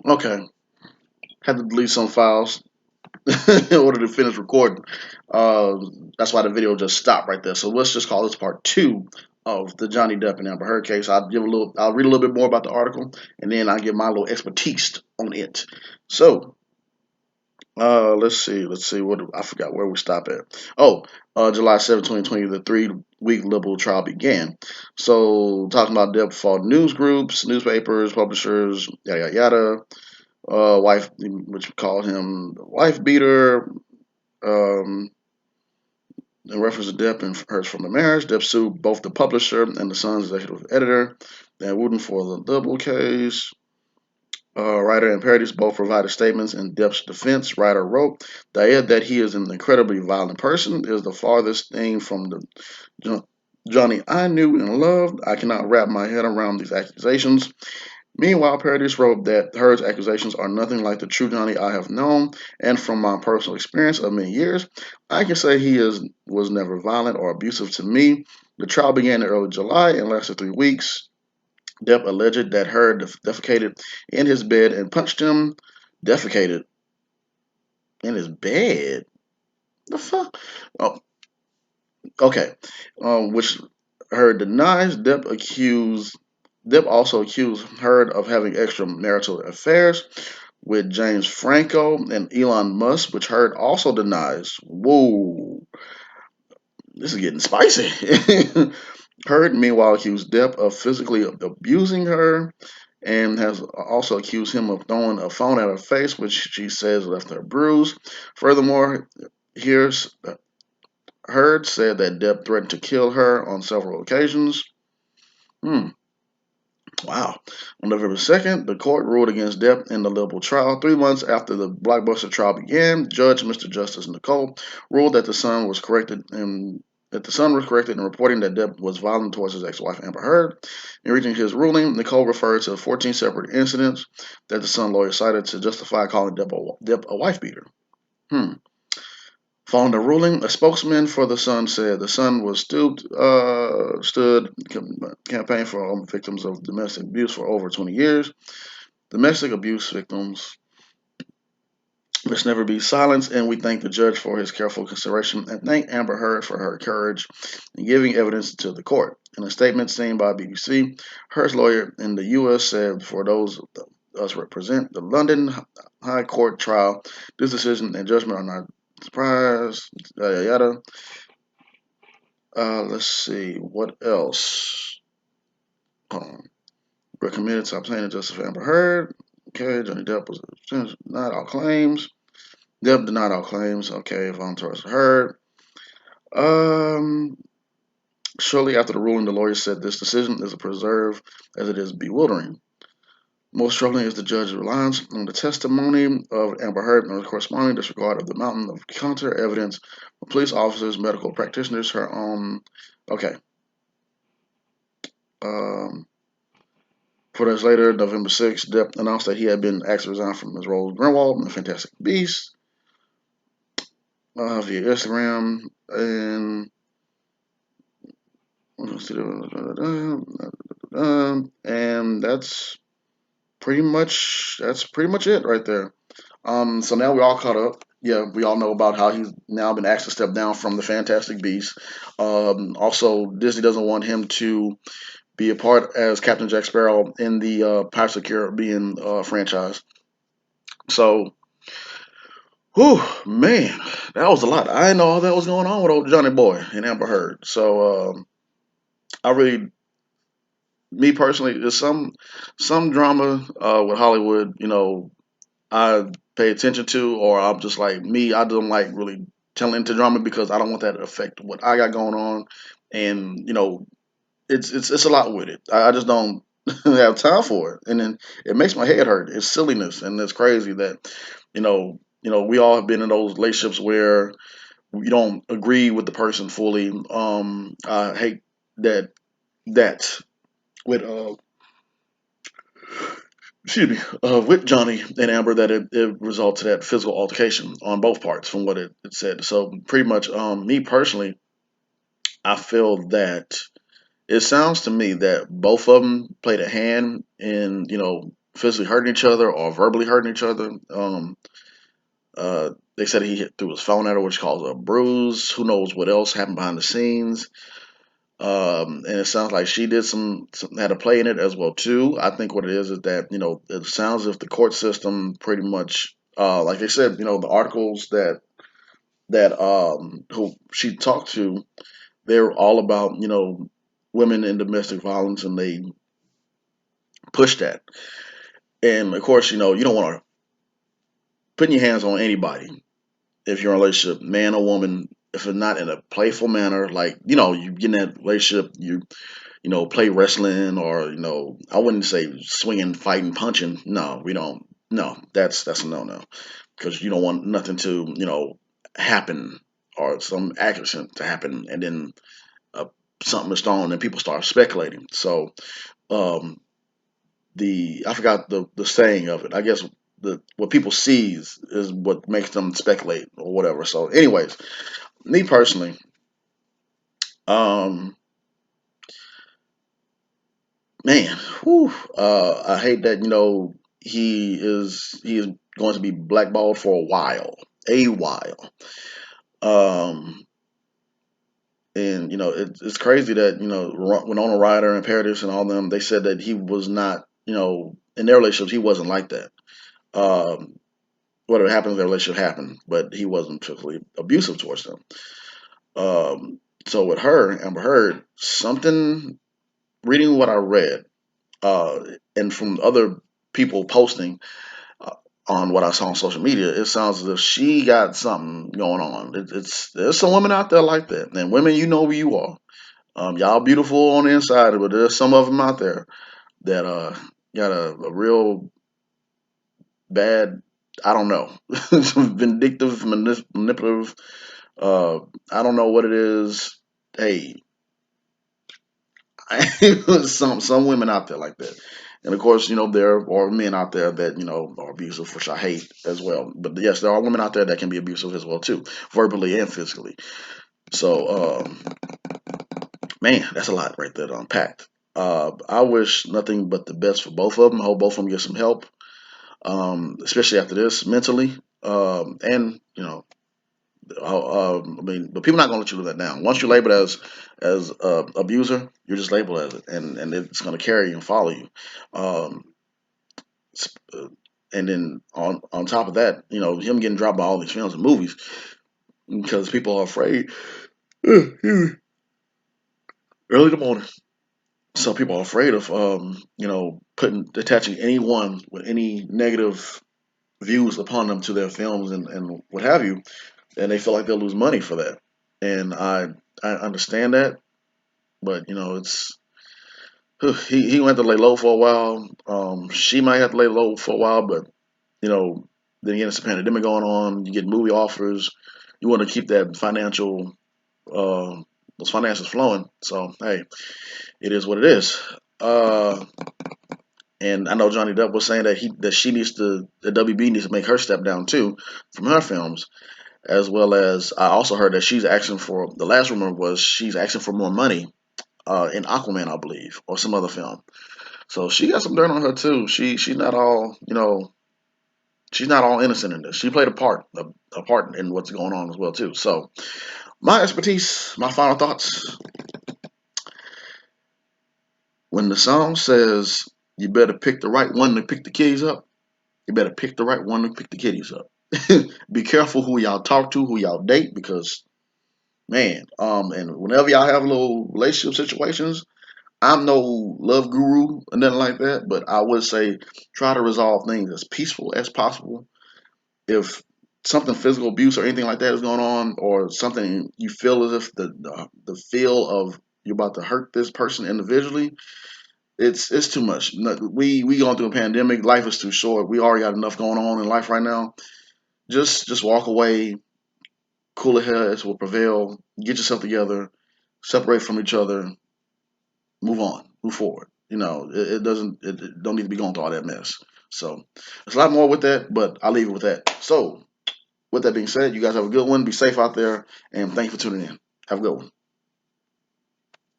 Okay, had to delete some files in order to finish recording. Uh, that's why the video just stopped right there. So let's just call this part two of the Johnny Depp and Amber Heard case. I'll read a little bit more about the article, and then I'll give my little expertise on it. So, let's see. What I forgot where we stop at. Oh, July 7, 2020, the 3 week liberal trial began. So, talking about Depp fought news groups, newspapers, publishers, yada yada yada. Wife, which called him wife beater. Um, in reference to Depp and hers from the marriage, Depp sued both the publisher and the Sun's executive editor. They're rooting for the double case. Writer and Paradis both provided statements in Depp's defense. Writer wrote, "The idea that he is an incredibly violent person is the farthest thing from the Johnny I knew and loved. I cannot wrap my head around these accusations." Meanwhile, Paradis wrote that Heard's accusations are nothing like the true Johnny I have known, and from my personal experience of many years, I can say was never violent or abusive to me. The trial began in early July and lasted 3 weeks. Depp alleged that Heard defecated in his bed and punched him. Defecated in his bed? The fuck? Oh, okay. Which Heard denies. Depp also accused Heard of having extramarital affairs with James Franco and Elon Musk, which Heard also denies. Whoa, this is getting spicy. Heard, meanwhile, accused Depp of physically abusing her and has also accused him of throwing a phone at her face, which she says left her bruised. Furthermore, here's Heard said that Depp threatened to kill her on several occasions. Hmm. Wow. On November 2nd, the court ruled against Depp in the liberal trial. 3 months after the blockbuster trial began, Judge Mr. Justice Nicole ruled that the Sun was corrected in reporting that Depp was violent towards his ex-wife Amber Heard. In reaching his ruling, Nicole referred to 14 separate incidents that the Sun lawyer cited to justify calling Depp a wife beater. Hmm. Following the ruling, a spokesman for the Sun said the Sun was stood campaign for victims of domestic abuse for over 20 years. Domestic abuse victims must never be silenced, and we thank the judge for his careful consideration and thank Amber Heard for her courage in giving evidence to the court. In a statement seen by BBC, Heard's lawyer in the U.S. said, "For those of us represent the London High Court trial, this decision and judgment are not surprise, yada yada." Let's see what else. We're committed to obtaining justice for Amber Heard. Okay, Johnny Depp was denied all claims. Depp denied all claims. Okay, volunteers heard. Um, Shortly after the ruling, the lawyer said this decision is a preserve as it is bewildering. Most troubling is the judge's reliance on the testimony of Amber Heard and the corresponding disregard of the mountain of counter evidence from police officers, medical practitioners, her own. Okay. Um, 4 days later, November 6th, Depp announced that he had been asked to resign from his role as Grinwald in The Fantastic Beasts via Instagram. And that's pretty much it right there. So now we're all caught up. Yeah, we all know about how he's now been asked to step down from the Fantastic Beasts. Also, Disney doesn't want him to be a part as Captain Jack Sparrow in the Pirates of the Caribbean franchise. So, whew, man, that was a lot. I didn't know all that was going on with old Johnny Boy and Amber Heard. So, I really, me personally, there's some drama with Hollywood. I pay attention to, or I'm just like me. I don't like really telling into drama because I don't want that to affect what I got going on, and it's a lot with it. I just don't have time for it, and then it makes my head hurt. It's silliness, and it's crazy that we all have been in those relationships where you don't agree with the person fully. I hate that with excuse me, with Johnny and Amber that it resulted in that physical altercation on both parts from what it said. So pretty much, me personally, I feel that it sounds to me that both of them played a hand in physically hurting each other or verbally hurting each other. They said he hit threw his phone at her, which caused a bruise. Who knows what else happened behind the scenes? And it sounds like she did some had a play in it as well too. I think what it is that it sounds as if the court system pretty much, like they said, the articles that who she talked to, they're all about women in domestic violence, and they push that. And of course, you don't want to put your hands on anybody if you're in a relationship, man or woman. If it's not in a playful manner, like you get in that relationship, you play wrestling, or I wouldn't say swinging, fighting, punching. No, we don't. No, that's a no no, because you don't want nothing to happen, or some accident to happen, and then uh, something is thrown and people start speculating. So um, the I forgot the saying of it. I guess the what people sees is what makes them speculate or whatever. So, anyways, me personally, um, man, whew, I hate that he is going to be blackballed for a while. Um, and it's crazy that Winona Ryder and Paradise and all them, they said that he was not, in their relationships he wasn't like that. Um, Whatever happened in their relationship happened, but he wasn't particularly abusive towards them. So with her, Amber Heard, something reading what I read, uh, and from other people posting uh, on what I saw on social media, it sounds as if she got something going on. There's some women out there like that, and women, you know who you are. Y'all beautiful on the inside, but there's some of them out there that got a real bad. I don't know, vindictive, manipulative. Uh, I don't know what it is. Hey, some women out there like that, and of course, there are men out there that are abusive, which I hate as well. But yes, there are women out there that can be abusive as well too, verbally and physically. So, man, that's a lot right there to unpack. I wish nothing but the best for both of them. I hope both of them get some help, especially after this mentally. And I mean, but people not gonna let you live that down. Once you're labeled as abuser, you're just labeled as it, and it's gonna carry you and follow you. Um, and then on top of that, him getting dropped by all these films and movies because people are afraid. Early in the morning, so people are afraid of putting attaching anyone with any negative views upon them to their films and what have you, and they feel like they'll lose money for that. And I understand that, but he went to lay low for a while. She might have to lay low for a while, but you know, then again, it's a pandemic going on. You get movie offers. You want to keep that uh, those finances flowing. So hey, it is what it is. Uh, and I know Johnny Depp was saying that she needs to the WB needs to make her step down too from her films, as well as I also heard that she's asking for the last rumor was she's asking for more money in Aquaman, I believe, or some other film. So she got some dirt on her too. She's not all she's not all innocent in this. She played a part in what's going on as well too. So my expertise, my final thoughts: when the song says you better pick the right one to pick the kitties up, you better pick the right one to pick the kitties up. Be careful who y'all talk to, who y'all date, because man, and whenever y'all have little relationship situations, I'm no love guru or nothing like that, but I would say try to resolve things as peaceful as possible. If something physical abuse or anything like that is going on, or something you feel as if the feel of you're about to hurt this person individually, it's too much. We going through a pandemic. Life is too short. We already got enough going on in life right now. Just walk away. Cooler heads will prevail. Get yourself together. Separate from each other. Move on. Move forward. It don't need to be going through all that mess. So there's a lot more with that, but I'll leave it with that. So with that being said, you guys have a good one. Be safe out there, and thank you for tuning in. Have a good one.